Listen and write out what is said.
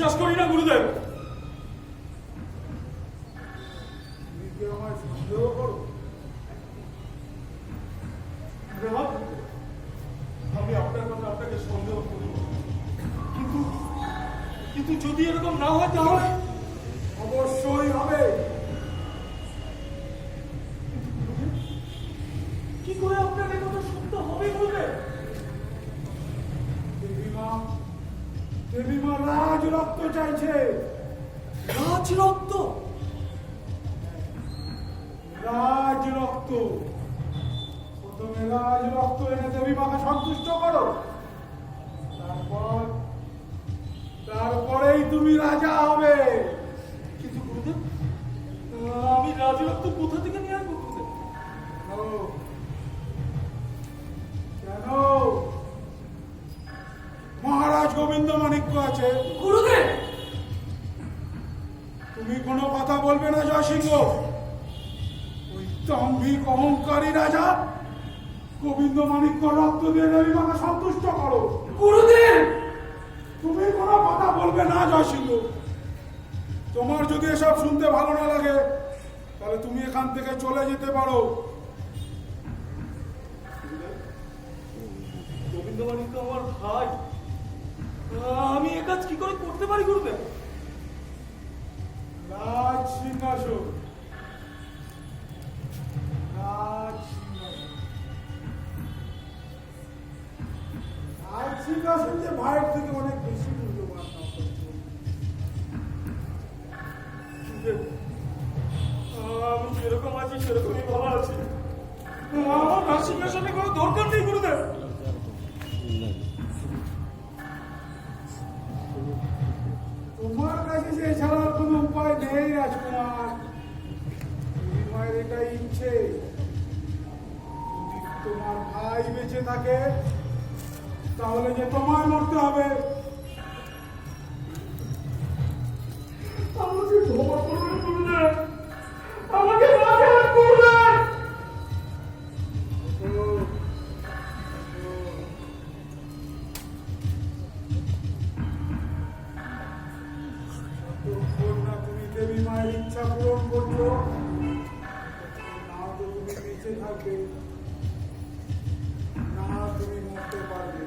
বিশ্বাস করি না গুরুদেব। তুমি কি আমায় সন্দেহ করো? আমি আপনার কথা আপনাকে সন্দেহ করি, কিন্তু কিন্তু যদি এরকম না হয় তাহলে অবশ্যই হবে। কি করে আপনার এই কথা সত্য হবে গুরুদেব? দেবীমা রাজ রক্ত চাইছে। রাজ রক্ত? রাজ রক্ত। প্রথমে রাজ রক্ত এনে দেবীমাকে সন্তুষ্ট করো, তারপরেই তুমি রাজা হবে। কিন্তু গুরুদেব, আমি রাজ রক্ত কোথা থেকে নিয়ে আসবো গুরুদেব? কেন? মহারাজ গোবিন্দ মাণিক্য আছে। গুরুদেব, তুমি কোনো কথা বলবে না জয়সিংহ। ওই দম্ভিক অহংকারী রাজা গোবিন্দ মাণিক্য রক্ত দিয়ে দেবীমাকে সন্তুষ্ট করো। গুরুদেব, তুমি কোনো কথা বলবে না জয়সিংহ। তোমার যদি এসব শুনতে ভালো না লাগে তাহলে তুমি এখান থেকে চলে যেতে পারো। গোবিন্দ মাণিক্য আমার ভাই, আমি এ কাজ কি করে করতে পারি গুরুদেব? রাজ সিংহাসন, রাজ সিংহাসন, রাজ সিংহাসন যে ভাইয়ের থেকে অনেক বেশি মূল্যবান। আমি যেরকম আছি সেরকমই ভালো আছি, আমার রাজ সিংহাসনে কোনো দরকার নেই গুরুদেব। তোমার কাছে যে ছাড়ার কোনো উপায় নেই রাজকুমার। মায়ের এটাই ইচ্ছে, যদি তোমার ভাই বেঁচে থাকে তাহলে যে তোমায় মরতে হবে। আমাকে ক্ষমা করবেন গুরুদেব, আমাকে রাজা করবেন। যতক্ষণ না তুমি দেবী মায়ের ইচ্ছা পূরণ করছো, না তো তুমি বেঁচে থাকবে, না তুমি মরতে পারবে।